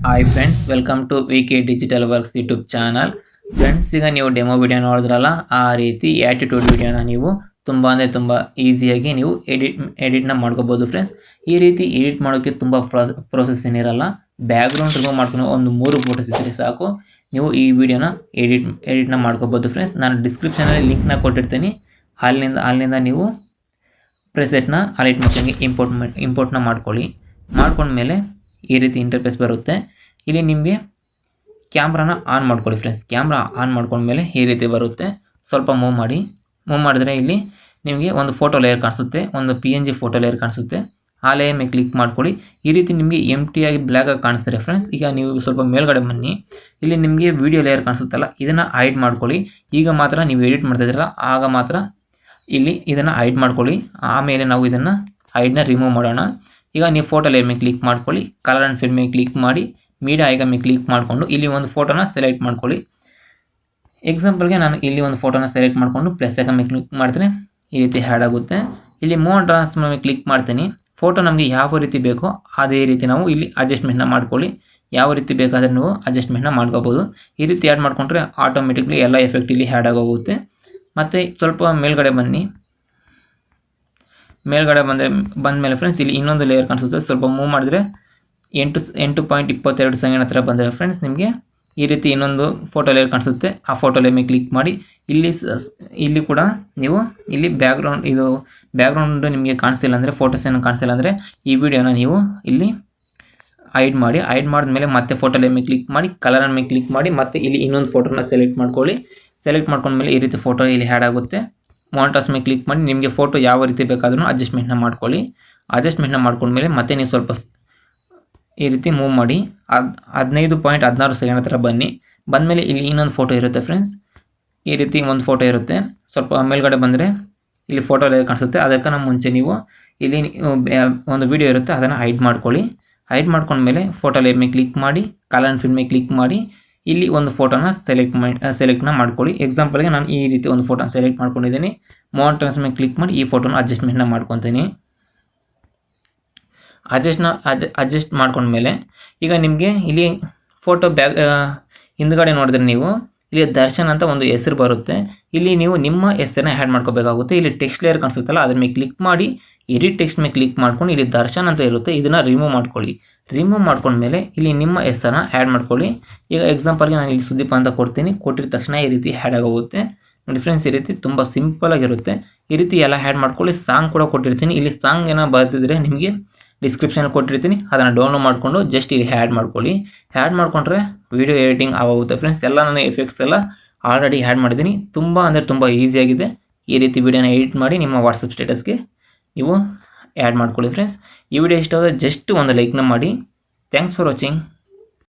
Hi friends, welcome to VK digital works YouTube channel. Friends, ಈಗ ನೀವು demo video ನೋಡಿದ್ರಲ್ಲ, ಆ ರೀತಿ ಆ್ಯಟಿಟ್ಯೂಡ್ ವಿಡಿಯೋನ ನೀವು ತುಂಬ ಈಸಿಯಾಗಿ ನೀವು ಎಡಿಟ್ನ ಮಾಡ್ಕೋಬೋದು ಫ್ರೆಂಡ್ಸ್. ಈ ರೀತಿ ಎಡಿಟ್ ಮಾಡೋಕ್ಕೆ ತುಂಬ ಪ್ರೋಸೆಸ್ ಏನಿರಲ್ಲ. ಬ್ಯಾಕ್ಗ್ರೌಂಡ್ ರಿಮೂವ್ ಮಾಡ್ಕೊಂಡು ಒಂದು 3 ಫೋಟೋಸ್ ಇದ್ದರೆ ಸಾಕು, ನೀವು ಈ ವಿಡಿಯೋನ ಎಡಿಟ್ನ ಮಾಡ್ಕೋಬೋದು ಫ್ರೆಂಡ್ಸ್. ನಾನು ಡಿಸ್ಕ್ರಿಪ್ಷನಲ್ಲಿ ಲಿಂಕ್ನ ಕೊಟ್ಟಿರ್ತೀನಿ. ಅಲ್ಲಿಂದ ನೀವು ಪ್ರೆಸೆಟ್ನ ಅಲೈಟ್ ಮೋಷನ್ಗೆ ಇಂಪೋರ್ಟ್ನ ಮಾಡ್ಕೊಂಡ್ಮೇಲೆ ಈ ರೀತಿ ಇಂಟರ್ಫೇಸ್ ಬರುತ್ತೆ. ಇಲ್ಲಿ ನಿಮಗೆ ಕ್ಯಾಮ್ರಾನ ಆನ್ ಮಾಡ್ಕೊಳ್ಳಿ ಫ್ರೆಂಡ್ಸ್. ಕ್ಯಾಮ್ರಾ ಆನ್ ಮಾಡ್ಕೊಂಡ್ಮೇಲೆ ಈ ರೀತಿ ಬರುತ್ತೆ. ಸ್ವಲ್ಪ ಮೂವ್ ಮಾಡಿದ್ರೆ ಇಲ್ಲಿ ನಿಮಗೆ ಒಂದು ಫೋಟೋ ಲೇಯರ್ ಕಾಣಿಸುತ್ತೆ, ಒಂದು PNG ಫೋಟೋ ಲೇಯರ್ ಕಾಣಿಸುತ್ತೆ. ಆ ಲೇಯರ್ ಮೇಲೆ ಕ್ಲಿಕ್ ಮಾಡ್ಕೊಳ್ಳಿ. ಈ ರೀತಿ ನಿಮಗೆ ಎಂಟಿಯಾಗಿ ಬ್ಲ್ಯಾಕಾಗಿ ಕಾಣಿಸ್ತಾರೆ ಫ್ರೆಂಡ್ಸ್. ಈಗ ನೀವು ಸ್ವಲ್ಪ ಮೇಲ್ಗಡೆ ಬನ್ನಿ. ಇಲ್ಲಿ ನಿಮಗೆ ವಿಡಿಯೋ ಲೇಯರ್ ಕಾಣಿಸುತ್ತಲ್ಲ, ಇದನ್ನು ಹೈಡ್ ಮಾಡ್ಕೊಳ್ಳಿ. ಈಗ ಮಾತ್ರ ನೀವು ಎಡಿಟ್ ಮಾಡ್ತಾ ಇದ್ದೀರಲ್ಲ, ಆಗ ಮಾತ್ರ ಇಲ್ಲಿ ಇದನ್ನು ಹೈಡ್ ಮಾಡ್ಕೊಳ್ಳಿ. ಆಮೇಲೆ ನಾವು ಇದನ್ನು ಹೈಡ್ನ ರಿಮೂವ್ ಮಾಡೋಣ. ಈಗ ನೀವು ಫೋಟೋ ಲೇಯರ್ ಮೇಲೆ ಕ್ಲಿಕ್ ಮಾಡ್ಕೊಳ್ಳಿ. ಕಲರ್ ಆ್ಯಂಡ್ ಫಿಲ್ ಮೇಲೆ ಕ್ಲಿಕ್ ಮಾಡಿ, ಮೀಡಿಯಾ ಐಕಾನ್ ಮೇಲೆ ಕ್ಲಿಕ್ ಮಾಡಿಕೊಂಡು ಇಲ್ಲಿ ಒಂದು ಫೋಟೋನ ಸೆಲೆಕ್ಟ್ ಮಾಡ್ಕೊಳ್ಳಿ. ಎಕ್ಸಾಂಪಲ್ಗೆ ನಾನು ಇಲ್ಲಿ ಒಂದು ಫೋಟೋನ ಸೆಲೆಕ್ಟ್ ಮಾಡಿಕೊಂಡು ಪ್ಲಸ್ ಐಕಾನ್ ಮೇಲೆ ಕ್ಲಿಕ್ ಮಾಡ್ತೀನಿ. ಈ ರೀತಿ ಹ್ಯಾಡ್ ಆಗುತ್ತೆ. ಇಲ್ಲಿ ಮೂವ್ ಟ್ರಾನ್ಸ್ಫಾರ್ಮ್ ಮೇಲೆ ಕ್ಲಿಕ್ ಮಾಡ್ತೀನಿ. ಫೋಟೋ ನಮಗೆ ಯಾವ ರೀತಿ ಬೇಕೋ ಅದೇ ರೀತಿ ನಾವು ಇಲ್ಲಿ ಅಡ್ಜಸ್ಟ್ಮೆಂಟ್ನ ಮಾಡ್ಕೊಳ್ಳಿ. ಯಾವ ರೀತಿ ಬೇಕಾದರೆ ನೀವು ಅಡ್ಜಸ್ಟ್ಮೆಂಟ್ನ ಮಾಡ್ಕೋಬೋದು. ಈ ರೀತಿ ಆ್ಯಡ್ ಮಾಡಿಕೊಂಡ್ರೆ ಆಟೋಮೆಟಿಕ್ಲಿ ಎಲ್ಲ ಎಫೆಕ್ಟ್ ಇಲ್ಲಿ ಹ್ಯಾಡ್ ಆಗೋಗುತ್ತೆ. ಮತ್ತು ಸ್ವಲ್ಪ ಮೇಲ್ಗಡೆ ಬನ್ನಿ. ಮೇಲ್ಗಡೆ ಬಂದಮೇಲೆ ಫ್ರೆಂಡ್ಸ್ ಇಲ್ಲಿ ಇನ್ನೊಂದು ಲೇಯರ್ ಕಾಣಿಸುತ್ತೆ. ಸ್ವಲ್ಪ ಮೂವ್ ಮಾಡಿದ್ರೆ 8.22 ಸೆಕೆಂಡ್ ಹತ್ರ ಬಂದರೆ ಫ್ರೆಂಡ್ಸ್ ನಿಮಗೆ ಈ ರೀತಿ ಇನ್ನೊಂದು ಫೋಟೋ ಲೇಯರ್ ಕಾಣಿಸುತ್ತೆ. ಆ ಫೋಟೋ ಲೇಯರ್ ಮೇಲೆ ಕ್ಲಿಕ್ ಮಾಡಿ ಇಲ್ಲಿ ಕೂಡ ನೀವು ಇಲ್ಲಿ ಬ್ಯಾಕ್ಗ್ರೌಂಡ್ ನಿಮಗೆ ಕಾಣಿಸಿಲ್ಲ ಅಂದರೆ, ಫೋಟೋಸ್ ಏನು ಕಾಣಿಸಿಲ್ಲ ಅಂದರೆ ಈ ವಿಡಿಯೋನ ನೀವು ಇಲ್ಲಿ ಹೈಡ್ ಮಾಡಿದ್ಮೇಲೆ ಮತ್ತೆ ಫೋಟೋ ಲೇಯರ್ ಮೇಲೆ ಕ್ಲಿಕ್ ಮಾಡಿ, ಕಲರ್ ಮೇಲೆ ಕ್ಲಿಕ್ ಮಾಡಿ, ಮತ್ತೆ ಇಲ್ಲಿ ಇನ್ನೊಂದು ಫೋಟೋನ ಸೆಲೆಕ್ಟ್ ಮಾಡ್ಕೊಳ್ಳಿ. ಸೆಲೆಕ್ಟ್ ಮಾಡ್ಕೊಂಡ್ಮೇಲೆ ಈ ರೀತಿ ಫೋಟೋ ಇಲ್ಲಿ ಹ್ಯಾಡ್ ಆಗುತ್ತೆ. ಮಾನಿಟರ್ಸ್ ಮೇಲೆ ಕ್ಲಿಕ್ ಮಾಡಿ ನಿಮಗೆ ಫೋಟೋ ಯಾವ ರೀತಿ ಬೇಕಾದ್ರೂ ಅಡ್ಜಸ್ಟ್ಮೆಂಟ್ನ ಮಾಡ್ಕೊಳ್ಳಿ. ಅಡ್ಜಸ್ಟ್ಮೆಂಟ್ನ ಮಾಡ್ಕೊಂಡ್ಮೇಲೆ ಮತ್ತೆ ನೀವು ಸ್ವಲ್ಪ ಈ ರೀತಿ ಮೂವ್ ಮಾಡಿ 15.16 ಸೆಕೆಂಡ್ ಹತ್ರ ಬಂದಮೇಲೆ ಇಲ್ಲಿ ಇನ್ನೊಂದು ಫೋಟೋ ಇರುತ್ತೆ ಫ್ರೆಂಡ್ಸ್. ಈ ರೀತಿ ಒಂದು ಫೋಟೋ ಇರುತ್ತೆ. ಸ್ವಲ್ಪ ಮೇಲ್ಗಡೆ ಬಂದರೆ ಇಲ್ಲಿ ಫೋಟೋ ಲೇಯರ್ ಕಾಣಿಸುತ್ತೆ. ಅದಕ್ಕಿಂತ ಮುಂಚೆ ನೀವು ಇಲ್ಲಿ ಒಂದು ವಿಡಿಯೋ ಇರುತ್ತೆ, ಅದನ್ನು ಹೈಡ್ ಮಾಡ್ಕೊಳ್ಳಿ. ಹೈಡ್ ಮಾಡ್ಕೊಂಡ್ಮೇಲೆ ಫೋಟೋ ಲೇಯರ್ ಮೇಲೆ ಕ್ಲಿಕ್ ಮಾಡಿ, ಕಲರ್ ಆ್ಯಂಡ್ ಫಿಲ್ ಮೇಲೆ ಕ್ಲಿಕ್ ಮಾಡಿ, ಇಲ್ಲಿ ಒಂದು ಫೋಟೋನ ಸೆಲೆಕ್ಟ್ನ ಮಾಡ್ಕೊಳ್ಳಿ. ಎಕ್ಸಾಂಪಲ್ಗೆ ನಾನು ಈ ರೀತಿ ಒಂದು ಫೋಟೋನ ಸೆಲೆಕ್ಟ್ ಮಾಡ್ಕೊಂಡಿದ್ದೀನಿ. ಮಾನಿಟರ್ಸ್ ಮೇಲೆ ಕ್ಲಿಕ್ ಮಾಡಿ ಈ ಫೋಟೋನ ಅಡ್ಜಸ್ಟ್ಮೆಂಟ್ನ ಮಾಡ್ಕೊತೀನಿ. ಅಡ್ಜಸ್ಟ್ ಮಾಡ್ಕೊಂಡ್ಮೇಲೆ ಈಗ ನಿಮಗೆ ಇಲ್ಲಿ ಫೋಟೋ ಹಿಂದ್ಗಡೆ ನೋಡಿದ್ರೆ ನೀವು ಇಲ್ಲಿ ದರ್ಶನ್ ಅಂತ ಒಂದು ಹೆಸರು ಬರುತ್ತೆ. ಇಲ್ಲಿ ನೀವು ನಿಮ್ಮ ಹೆಸರನ್ನ ಆ್ಯಡ್ ಮಾಡ್ಕೋಬೇಕಾಗುತ್ತೆ. ಇಲ್ಲಿ ಟೆಕ್ಸ್ಟ್ ಲೇಯರ್ ಕಾಣಿಸುತ್ತಲ್ಲ, ಅದ್ರ ಮೇಲೆ ಕ್ಲಿಕ್ ಮಾಡಿ ಎಡಿಟ್ ಟೆಕ್ಸ್ಟ್ ಮೇಲೆ ಕ್ಲಿಕ್ ಮಾಡ್ಕೊಂಡು ಇಲ್ಲಿ ದರ್ಶನ್ ಅಂತ ಇರುತ್ತೆ, ಇದನ್ನು ರಿಮೂವ್ ಮಾಡ್ಕೊಳ್ಳಿ. ರಿಮೂವ್ ಮಾಡ್ಕೊಂಡ್ಮೇಲೆ ಇಲ್ಲಿ ನಿಮ್ಮ ಹೆಸರನ್ನ ಆ್ಯಡ್ ಮಾಡ್ಕೊಳ್ಳಿ. ಈಗ ಎಕ್ಸಾಂಪಲ್ಗೆ ನಾನು ಇಲ್ಲಿ ಸುದೀಪ್ ಅಂತ ಕೊಟ್ಟಿದ ತಕ್ಷಣ ಈ ರೀತಿ ಆ್ಯಡ್ ಆಗೋಗುತ್ತೆ ನೋಡಿ ಫ್ರೆಂಡ್ಸ್. ಈ ರೀತಿ ತುಂಬ ಸಿಂಪಲಾಗಿರುತ್ತೆ. ಈ ರೀತಿ ಎಲ್ಲ ಆ್ಯಡ್ ಮಾಡ್ಕೊಳ್ಳಿ. ಸಾಂಗ್ ಕೂಡ ಕೊಟ್ಟಿರ್ತೀನಿ. ಇಲ್ಲಿ ಸಾಂಗ್ ಏನೋ ಬರ್ತಿದ್ರೆ ನಿಮಗೆ ಡಿಸ್ಕ್ರಿಪ್ಷನಲ್ಲಿ ಕೊಟ್ಟಿರ್ತೀನಿ, ಅದನ್ನು ಡೌನ್ಲೋಡ್ ಮಾಡಿಕೊಂಡು ಜಸ್ಟ್ ಇಲ್ಲಿ ಆ್ಯಡ್ ಮಾಡ್ಕೊಳ್ಳಿ. ಆ್ಯಡ್ ಮಾಡಿಕೊಂಡ್ರೆ ವಿಡಿಯೋ ಎಡಿಟಿಂಗ್ ಆಗುತ್ತೆ ಫ್ರೆಂಡ್ಸ್. ಎಲ್ಲ ನಾನು ಎಫೆಕ್ಟ್ಸ್ ಎಲ್ಲ ಆಲ್ರೆಡಿ ಆ್ಯಡ್ ಮಾಡಿದ್ದೀನಿ. ತುಂಬ ಈಸಿಯಾಗಿದೆ. ಈ ರೀತಿ ವಿಡಿಯೋನ ಎಡಿಟ್ ಮಾಡಿ ನಿಮ್ಮ ವಾಟ್ಸಪ್ ಸ್ಟೇಟಸ್ಗೆ ನೀವು ಆ್ಯಡ್ ಮಾಡ್ಕೊಳ್ಳಿ ಫ್ರೆಂಡ್ಸ್. ಈ ವಿಡಿಯೋ ಇಷ್ಟ ಆದರೆ ಜಸ್ಟ್ ಒಂದು ಲೈಕ್ನ ಮಾಡಿ. Thanks for watching.